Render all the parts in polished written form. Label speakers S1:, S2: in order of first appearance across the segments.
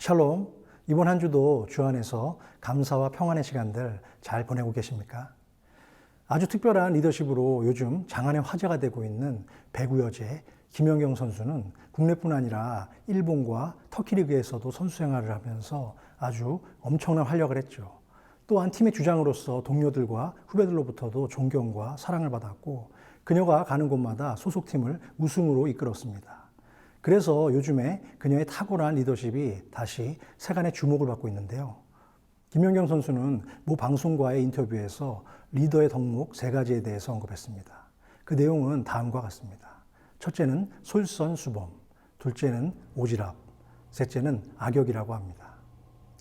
S1: 샬롬, 이번 한 주도 주 안에서 감사와 평안의 시간들 잘 보내고 계십니까? 아주 특별한 리더십으로 요즘 장안의 화제가 되고 있는 배구 여제 김연경 선수는 국내뿐 아니라 일본과 터키 리그에서도 선수 생활을 하면서 아주 엄청난 활약을 했죠. 또한 팀의 주장으로서 동료들과 후배들로부터도 존경과 사랑을 받았고 그녀가 가는 곳마다 소속팀을 우승으로 이끌었습니다. 그래서 요즘에 그녀의 탁월한 리더십이 다시 세간의 주목을 받고 있는데요. 김연경 선수는 모 방송과의 인터뷰에서 리더의 덕목 3가지에 대해서 언급했습니다. 그 내용은 다음과 같습니다. 첫째는 솔선수범, 둘째는 오지랖, 셋째는 악역이라고 합니다.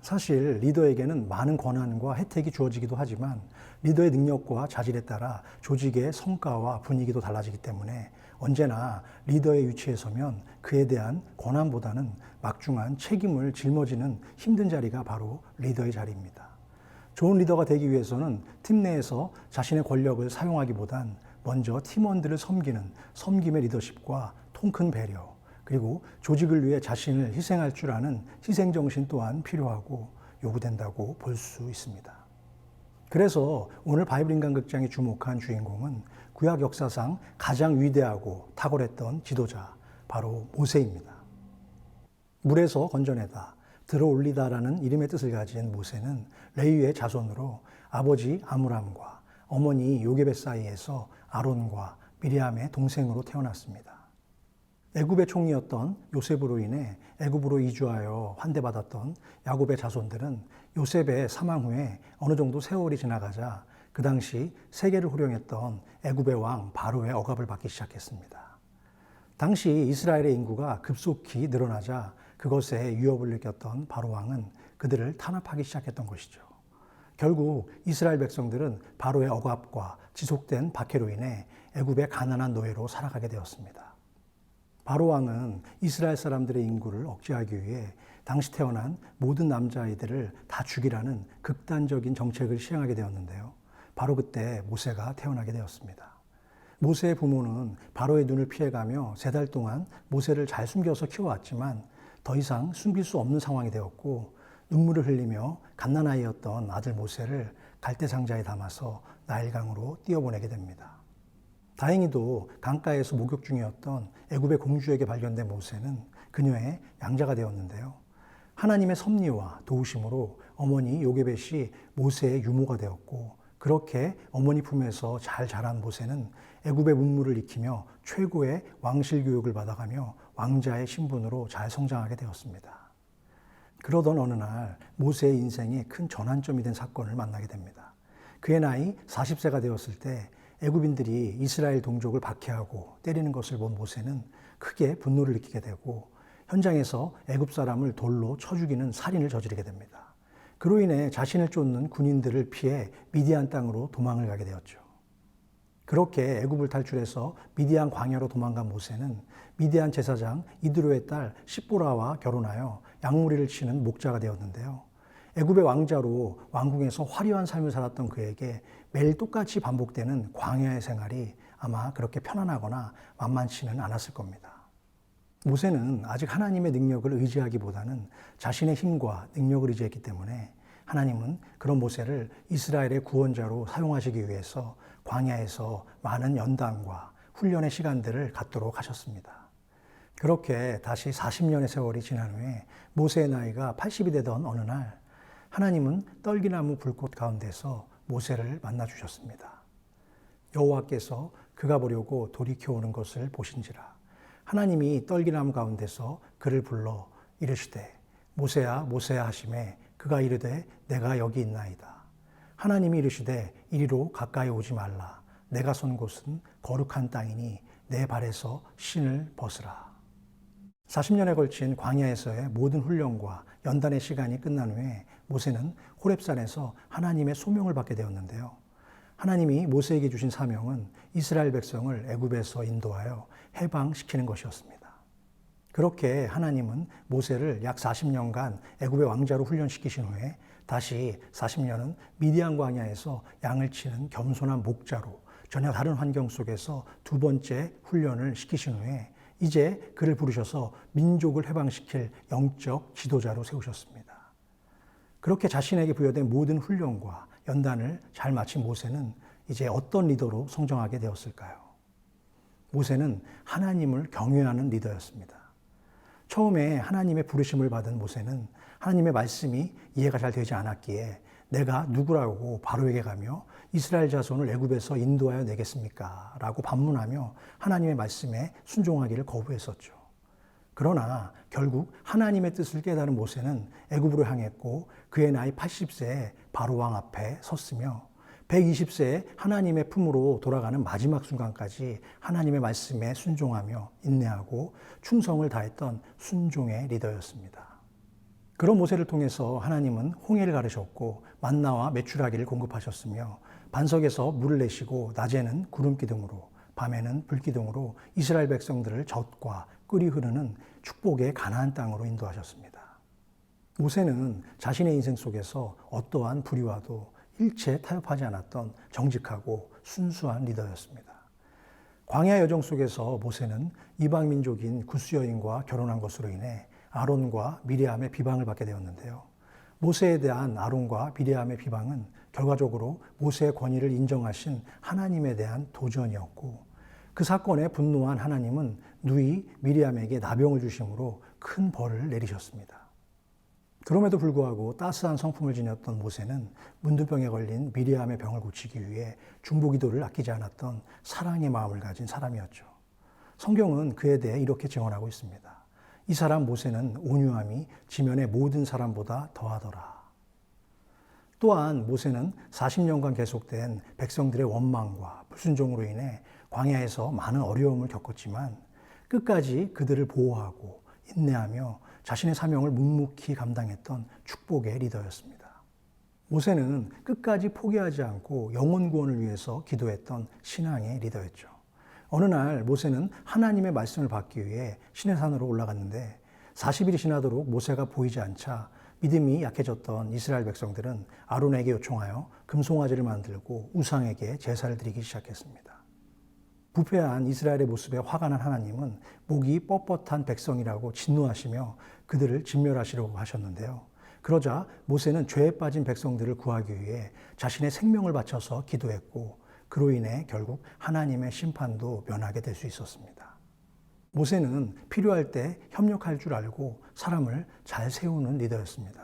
S1: 사실 리더에게는 많은 권한과 혜택이 주어지기도 하지만 리더의 능력과 자질에 따라 조직의 성과와 분위기도 달라지기 때문에 언제나 리더의 위치에 서면 그에 대한 권한보다는 막중한 책임을 짊어지는 힘든 자리가 바로 리더의 자리입니다. 좋은 리더가 되기 위해서는 팀 내에서 자신의 권력을 사용하기보단 먼저 팀원들을 섬기는 섬김의 리더십과 통큰 배려, 그리고 조직을 위해 자신을 희생할 줄 아는 희생정신 또한 필요하고 요구된다고 볼 수 있습니다. 그래서 오늘 바이블 인간극장에 주목한 주인공은 구약 역사상 가장 위대하고 탁월했던 지도자, 바로 모세입니다. 물에서 건져내다, 들어올리다라는 이름의 뜻을 가진 모세는 레위의 자손으로 아버지 아므람과 어머니 요게벳 사이에서 아론과 미리암의 동생으로 태어났습니다. 애굽의 총리였던 요셉으로 인해 애굽으로 이주하여 환대받았던 야곱의 자손들은 요셉의 사망 후에 어느 정도 세월이 지나가자 그 당시 세계를 호령했던 애굽의 왕 바로의 억압을 받기 시작했습니다. 당시 이스라엘의 인구가 급속히 늘어나자 그것에 위협을 느꼈던 바로 왕은 그들을 탄압하기 시작했던 것이죠. 결국 이스라엘 백성들은 바로의 억압과 지속된 박해로 인해 애굽의 가난한 노예로 살아가게 되었습니다. 바로 왕은 이스라엘 사람들의 인구를 억제하기 위해 당시 태어난 모든 남자아이들을 다 죽이라는 극단적인 정책을 시행하게 되었는데요. 바로 그때 모세가 태어나게 되었습니다. 모세의 부모는 바로의 눈을 피해가며 3달 동안 모세를 잘 숨겨서 키워왔지만 더 이상 숨길 수 없는 상황이 되었고 눈물을 흘리며 갓난아이였던 아들 모세를 갈대상자에 담아서 나일강으로 띄어보내게 됩니다. 다행히도 강가에서 목욕 중이었던 애굽의 공주에게 발견된 모세는 그녀의 양자가 되었는데요. 하나님의 섭리와 도우심으로 어머니 요게벳이 모세의 유모가 되었고 그렇게 어머니 품에서 잘 자란 모세는 애굽의 문물을 익히며 최고의 왕실 교육을 받아가며 왕자의 신분으로 잘 성장하게 되었습니다. 그러던 어느 날 모세의 인생에 큰 전환점이 된 사건을 만나게 됩니다. 그의 나이 40세가 되었을 때 애굽인들이 이스라엘 동족을 박해하고 때리는 것을 본 모세는 크게 분노를 느끼게 되고 현장에서 애굽 사람을 돌로 쳐 죽이는 살인을 저지르게 됩니다. 그로 인해 자신을 쫓는 군인들을 피해 미디안 땅으로 도망을 가게 되었죠. 그렇게 애굽을 탈출해서 미디안 광야로 도망간 모세는 미디안 제사장 이드로의 딸 십보라와 결혼하여 양무리를 치는 목자가 되었는데요. 애굽의 왕자로 왕궁에서 화려한 삶을 살았던 그에게 매일 똑같이 반복되는 광야의 생활이 아마 그렇게 편안하거나 만만치는 않았을 겁니다. 모세는 아직 하나님의 능력을 의지하기보다는 자신의 힘과 능력을 의지했기 때문에 하나님은 그런 모세를 이스라엘의 구원자로 사용하시기 위해서 광야에서 많은 연단과 훈련의 시간들을 갖도록 하셨습니다. 그렇게 다시 40년의 세월이 지난 후에 모세의 나이가 80이 되던 어느 날 하나님은 떨기나무 불꽃 가운데서 모세를 만나 주셨습니다. 여호와께서 그가 보려고 돌이켜 오는 것을 보신지라. 하나님이 떨기나무 가운데서 그를 불러 이르시되 모세야 모세야 하시매 그가 이르되 내가 여기 있나이다. 하나님이 이르시되 이리로 가까이 오지 말라. 내가 선 곳은 거룩한 땅이니 내 발에서 신을 벗으라. 40년에 걸친 광야에서의 모든 훈련과 연단의 시간이 끝난 후에 모세는 호렙산에서 하나님의 소명을 받게 되었는데요. 하나님이 모세에게 주신 사명은 이스라엘 백성을 애굽에서 인도하여 해방시키는 것이었습니다. 그렇게 하나님은 모세를 약 40년간 애굽의 왕자로 훈련시키신 후에 다시 40년은 미디안 광야에서 양을 치는 겸손한 목자로 전혀 다른 환경 속에서 2번째 훈련을 시키신 후에 이제 그를 부르셔서 민족을 해방시킬 영적 지도자로 세우셨습니다. 그렇게 자신에게 부여된 모든 훈련과 연단을 잘 마친 모세는 이제 어떤 리더로 성장하게 되었을까요? 모세는 하나님을 경외하는 리더였습니다. 처음에 하나님의 부르심을 받은 모세는 하나님의 말씀이 이해가 잘 되지 않았기에 내가 누구라고 바로에게 가며 이스라엘 자손을 애굽에서 인도하여 내겠습니까? 라고 반문하며 하나님의 말씀에 순종하기를 거부했었죠. 그러나 결국 하나님의 뜻을 깨달은 모세는 애굽으로 향했고 그의 나이 80세에 바로 왕 앞에 섰으며 120세에 하나님의 품으로 돌아가는 마지막 순간까지 하나님의 말씀에 순종하며 인내하고 충성을 다했던 순종의 리더였습니다. 그런 모세를 통해서 하나님은 홍해를 가르셨고 만나와 메추라기를 공급하셨으며 반석에서 물을 내시고 낮에는 구름 기둥으로 밤에는 불 기둥으로 이스라엘 백성들을 젖과 꿀이 흐르는 축복의 가나안 땅으로 인도하셨습니다. 모세는 자신의 인생 속에서 어떠한 불의와도 일체 타협하지 않았던 정직하고 순수한 리더였습니다. 광야 여정 속에서 모세는 이방 민족인 구스 여인과 결혼한 것으로 인해 아론과 미리암의 비방을 받게 되었는데요. 모세에 대한 아론과 미리암의 비방은 결과적으로 모세의 권위를 인정하신 하나님에 대한 도전이었고 그 사건에 분노한 하나님은 누이 미리암에게 나병을 주심으로 큰 벌을 내리셨습니다. 그럼에도 불구하고 따스한 성품을 지녔던 모세는 문둥병에 걸린 미리암의 병을 고치기 위해 중보기도를 아끼지 않았던 사랑의 마음을 가진 사람이었죠. 성경은 그에 대해 이렇게 증언하고 있습니다. 이 사람 모세는 온유함이 지면의 모든 사람보다 더하더라. 또한 모세는 40년간 계속된 백성들의 원망과 불순종으로 인해 광야에서 많은 어려움을 겪었지만 끝까지 그들을 보호하고 인내하며 자신의 사명을 묵묵히 감당했던 축복의 리더였습니다. 모세는 끝까지 포기하지 않고 영혼 구원을 위해서 기도했던 신앙의 리더였죠. 어느 날 모세는 하나님의 말씀을 받기 위해 시내산으로 올라갔는데 40일이 지나도록 모세가 보이지 않자 믿음이 약해졌던 이스라엘 백성들은 아론에게 요청하여 금송아지를 만들고 우상에게 제사를 드리기 시작했습니다. 부패한 이스라엘의 모습에 화가 난 하나님은 목이 뻣뻣한 백성이라고 진노하시며 그들을 진멸하시려고 하셨는데요. 그러자 모세는 죄에 빠진 백성들을 구하기 위해 자신의 생명을 바쳐서 기도했고 그로 인해 결국 하나님의 심판도 면하게 될 수 있었습니다. 모세는 필요할 때 협력할 줄 알고 사람을 잘 세우는 리더였습니다.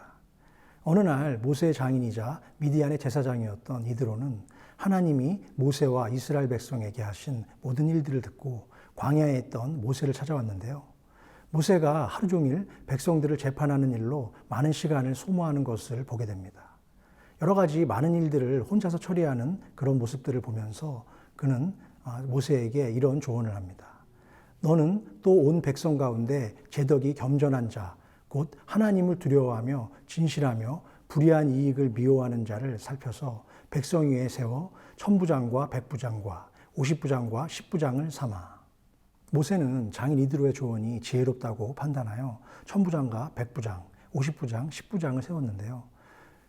S1: 어느 날 모세의 장인이자 미디안의 제사장이었던 이드로는 하나님이 모세와 이스라엘 백성에게 하신 모든 일들을 듣고 광야에 있던 모세를 찾아왔는데요. 모세가 하루 종일 백성들을 재판하는 일로 많은 시간을 소모하는 것을 보게 됩니다. 여러 가지 많은 일들을 혼자서 처리하는 그런 모습들을 보면서 그는 모세에게 이런 조언을 합니다. 너는 또 온 백성 가운데 제덕이 겸전한 자, 곧 하나님을 두려워하며 진실하며 불의한 이익을 미워하는 자를 살펴서 백성 위에 세워 천부장과 백부장과 50부장과 10부장을 삼아. 모세는 장인 이드로의 조언이 지혜롭다고 판단하여 천부장과 백부장, 50부장, 10부장을 세웠는데요.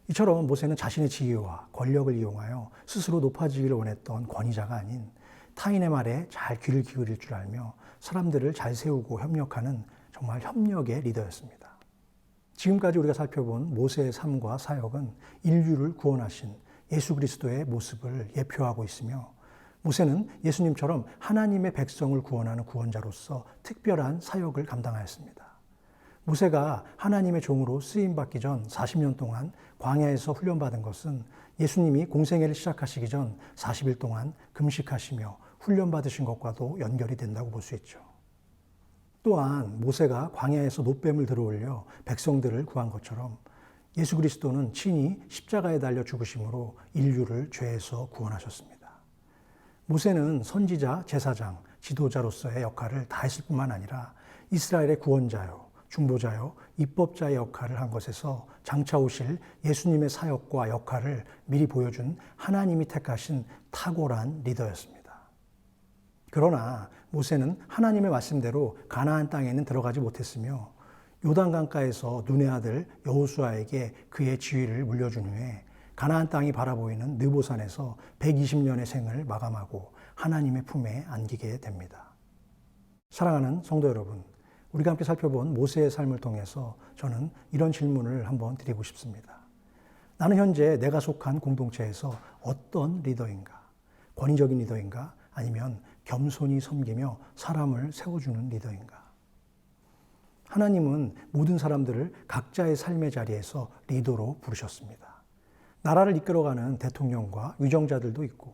S1: 이처럼 모세는 자신의 지위와 권력을 이용하여 스스로 높아지기를 원했던 권위자가 아닌 타인의 말에 잘 귀를 기울일 줄 알며 사람들을 잘 세우고 협력하는 정말 협력의 리더였습니다. 지금까지 우리가 살펴본 모세의 삶과 사역은 인류를 구원하신 예수 그리스도의 모습을 예표하고 있으며 모세는 예수님처럼 하나님의 백성을 구원하는 구원자로서 특별한 사역을 감당하였습니다. 모세가 하나님의 종으로 쓰임받기 전 40년 동안 광야에서 훈련받은 것은 예수님이 공생애를 시작하시기 전 40일 동안 금식하시며 훈련받으신 것과도 연결이 된다고 볼 수 있죠. 또한 모세가 광야에서 놋뱀을 들어올려 백성들을 구한 것처럼 예수 그리스도는 친히 십자가에 달려 죽으심으로 인류를 죄에서 구원하셨습니다. 모세는 선지자, 제사장, 지도자로서의 역할을 다했을 뿐만 아니라 이스라엘의 구원자요, 중보자요, 입법자의 역할을 한 것에서 장차 오실 예수님의 사역과 역할을 미리 보여준 하나님이 택하신 탁월한 리더였습니다. 그러나 모세는 하나님의 말씀대로 가나안 땅에는 들어가지 못했으며 요단강가에서 눈의 아들 여호수아에게 그의 지위를 물려준 후에 가나안 땅이 바라보이는 느보산에서 120년의 생을 마감하고 하나님의 품에 안기게 됩니다. 사랑하는 성도 여러분, 우리가 함께 살펴본 모세의 삶을 통해서 저는 이런 질문을 한번 드리고 싶습니다. 나는 현재 내가 속한 공동체에서 어떤 리더인가? 권위적인 리더인가? 아니면 겸손히 섬기며 사람을 세워주는 리더인가? 하나님은 모든 사람들을 각자의 삶의 자리에서 리더로 부르셨습니다. 나라를 이끌어가는 대통령과 위정자들도 있고,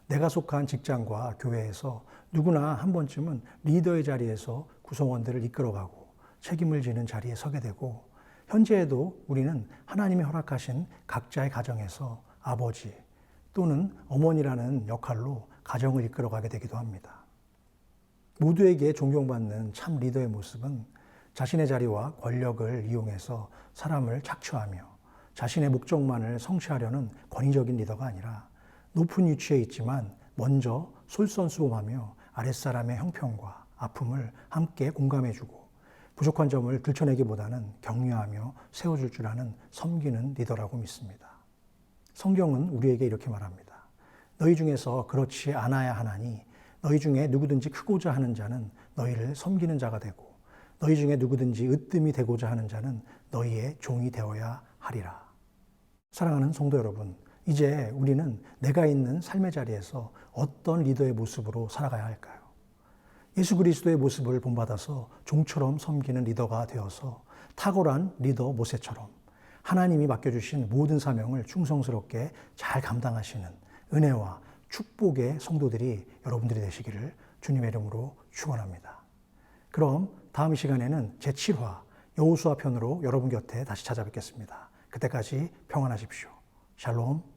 S1: 내가 속한 직장과 교회에서 누구나 한 번쯤은 리더의 자리에서 구성원들을 이끌어가고 책임을 지는 자리에 서게 되고, 현재에도 우리는 하나님이 허락하신 각자의 가정에서 아버지 또는 어머니라는 역할로 가정을 이끌어가게 되기도 합니다. 모두에게 존경받는 참 리더의 모습은 자신의 자리와 권력을 이용해서 사람을 착취하며 자신의 목적만을 성취하려는 권위적인 리더가 아니라, 높은 위치에 있지만 먼저 솔선수범하며 아랫사람의 형편과 아픔을 함께 공감해주고 부족한 점을 들춰내기보다는 격려하며 세워줄 줄 아는 섬기는 리더라고 믿습니다. 성경은 우리에게 이렇게 말합니다. 너희 중에서 그렇지 않아야 하나니 너희 중에 누구든지 크고자 하는 자는 너희를 섬기는 자가 되고 너희 중에 누구든지 으뜸이 되고자 하는 자는 너희의 종이 되어야 하리라. 사랑하는 성도 여러분, 이제 우리는 내가 있는 삶의 자리에서 어떤 리더의 모습으로 살아가야 할까요? 예수 그리스도의 모습을 본받아서 종처럼 섬기는 리더가 되어서 탁월한 리더 모세처럼 하나님이 맡겨주신 모든 사명을 충성스럽게 잘 감당하시는 은혜와 축복의 성도들이 여러분들이 되시기를 주님의 이름으로 축원합니다. 그럼 다음 시간에는 제7화 여호수아 편으로 여러분 곁에 다시 찾아뵙겠습니다. 그때까지 평안하십시오. 샬롬.